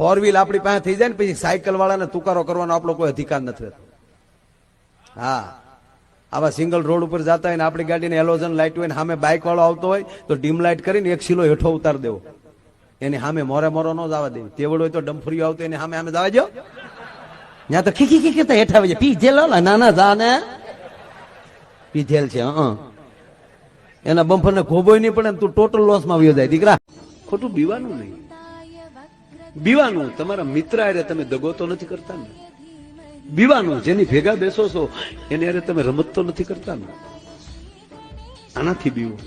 Four wheel આપણી પાસે થઈ જાય ને પછી સાયકલ વાળાને તુકારો કરવાનો આપણો કોઈ અધિકાર નથી રહેતો. હા, આવા સિંગલ રોડ ઉપર જતા હોય ને આપણી ગાડીને એલોઝન લાઇટ હોય ને સામે બાઇક વાળો આવતો હોય તો ડીમ લાઇટ કરીને એક સિલો હેઠો ઉતાર દેવો, એની સામે મોરે મોરો ન જવા દેવી. તેવડ હોય તો ડમ્ફરીઓ આવતો એની સામે જવા દો, ત્યાં તો ખીખી ખીખી હેઠા આવી જાય. પીધેલો નાના જા ને પીધેલ છે, એના બમ્ફર ને ખોબોય નહીં પડે, તું ટોટલ લોસ માં આવ્યો જાય. દીકરા ખોટું બીવાનું નહીં, બીવાનું તમારા મિત્ર અરે તમે દગો તો નથી કરતા ને. બીવાનું જેની ભેગા બેસો છો એને અરે તમે રમત તો નથી કરતા ને. આનાથી બીવું,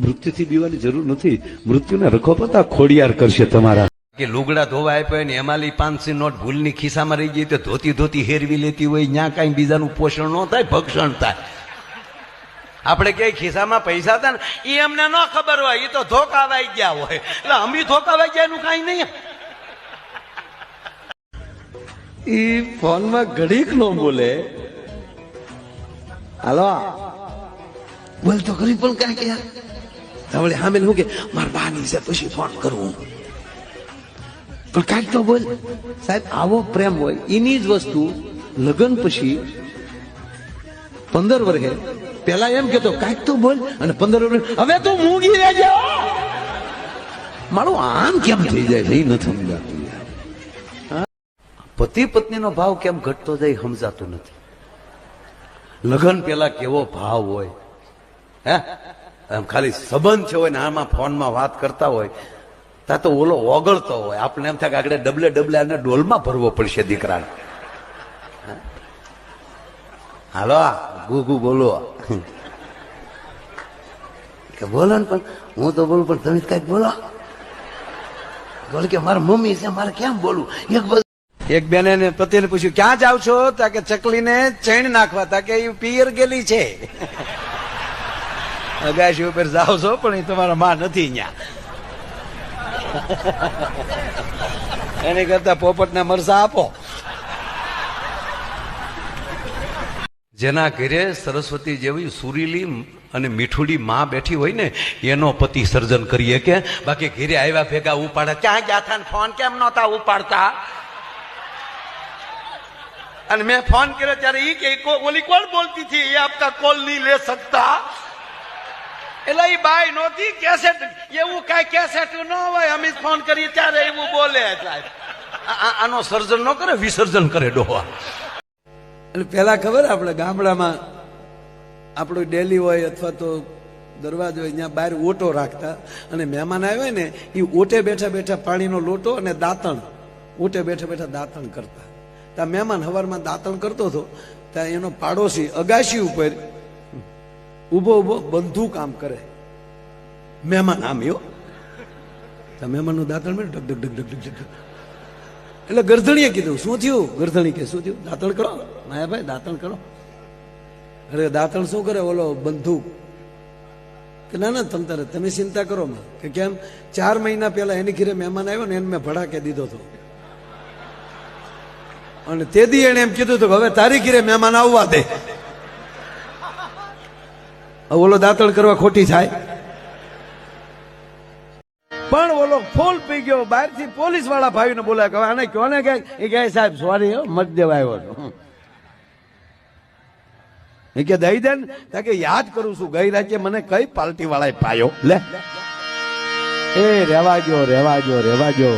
મૃત્યુથી બીવાની જરૂર નથી. મૃત્યુને રખો પતા ખોડિયાર કરશે તમારા. કે લુગડા ધોવા આપ્યો ને એમાંલી 500 નોટ ભૂલની ખિસ્સામાં રહી ગઈ તો ધોતી ધોતી હેરવી લેતી હોય, ત્યાં કઈ બીજાનું પોષણ ન થાય, ભક્ષણ થાય. આપણે કઈ ખિસ્સામાં પૈસા હતા ને એ અમને ન ખબર હોય, એ તો ધોકાવાઈ ગયા હોય. એટલે અમી ધોકાવાઈ ગયા એનું કઈ નહીં. એ ફોનમાં ઘડીક નો બોલે, હાલો બોલ તો ખરી, પણ કઈ કે હવે સામે શું કે મારા બાની છે પછી ફોન કરવું, પણ કાંઈક તો બોલ. સાહેબ આવો પ્રેમ હોય એની જ વસ્તુ લગ્ન પછી 15 વર્ષે પેલા એમ કેતો કાંઈક તો બોલ, અને 15 વર્ષ હવે તું મૂંગી રહેજે. મારું આમ કેમ થઈ જાય નહીં નથી સમજાતું. પતિ પત્નીનો ભાવ કેમ ઘટતો જાય સમજાતું નથી. લગ્ન પેલા કેવો ભાવ હોય, હે એમ ખાલી સંબંધ છે હોય ને આમાં ફોનમાં વાત કરતા હોય ત્યાં તો ઓલો ઓગળતો હોય. આપણે એમ થાય કે આગળ ડબલે આને ડોલમાં ભરવો પડશે દીકરાને. હાલો ગુગુ બોલો કે બોલો ને, પણ હું તો બોલું પણ તમે કઈક બોલો. બોલ કે મારા મમ્મી છે મારે કેમ બોલું. એક બેને પતિને પૂછ્યું ક્યાં જાવ છો, ત્યાં કે ચકલીને ચૈણ નાખવા, તા કે એ પિયર ગેલી છે. અગાશી ઉપર જાવ છો પણ એ તમારા માં નથી ત્યાં. એની કરતા પોપટના મરસા આપો. જેના ઘરે સરસ્વતી જેવી સુરીલી અને મીઠુડી માં બેઠી હોય ને એનો પતિ સર્જન કરીએ કે, બાકી ઘરે આવ્યા ભેગા ઉપાડે. ક્યાં ગયા હતા ફોન કેમ નહોતા ઉપાડતા? અને મેં ફોન કર્યો ત્યારે એ કે ઓલી કોણ બોલતી હતી, એ આપકા કોલ નહીં લે શકતા. એટલે એ બાઈ નહોતી, કેસેટ એવું કઈ કેસેટ ન હોય, અમે ફોન કરીએ ત્યારે એવું બોલે. આનો સર્જન ન કરે, વિસર્જન કરે ડોહા. એટલે પેલા ખબર આપણે ગામડામાં આપણું ડેલી હોય અથવા તો દરવાજો હોય ત્યાં બહાર ઓટો રાખતા, અને મહેમાન આવ્યા ને એ ઓટે બેઠા બેઠા પાણીનો લોટો અને દાંતણ, ઓટે બેઠા બેઠા દાંતણ કરતા. ત્યાં મહેમાન હવારમાં દાંતણ કરતો હતો, ત્યાં એનો પાડોશી અગાશી ઉપર ઉભો ઉભો બંદૂક આમ કરે. મહેમાન આમ યો, મહેમાનનું દાંતણ મેં ઢગ ઢગ ઢગ ઢગ ઢગ. એટલે ગરધણીએ કીધું શું થયું? ગરધણી કે શું થયું? દાંતણ કરો માયાભાઈ, દાંતણ કરો. અરે દાંતણ શું કરે? ઓલો બંદૂક. કે ના ના તમે ચિંતા કરો માં. કે કેમ? 4 મહિના પહેલા એની ઘરે મહેમાન આવ્યો ને એને મેં ભડાકે દીધો હતો, અને તે દી એને એમ કીધું હતું કે હવે તારી ઘરે મહેમાન આવવા દે. ઓલો દાંતણ કરવા ખોટી થાય. પણ ઓલો ફૂલ પી ગયો, બહારથી પોલીસ વાળા ભાઈને બોલાય કે આને કયો ને કે એ કહે સાહેબ સોરી મત દેવા આવ્યો હતો. એ કે દઈ દે ને કે યાદ કરું છું ગઈ રાતે મને કઈ પાર્ટી વાળાએ પાયો. લે એ રેવાજો.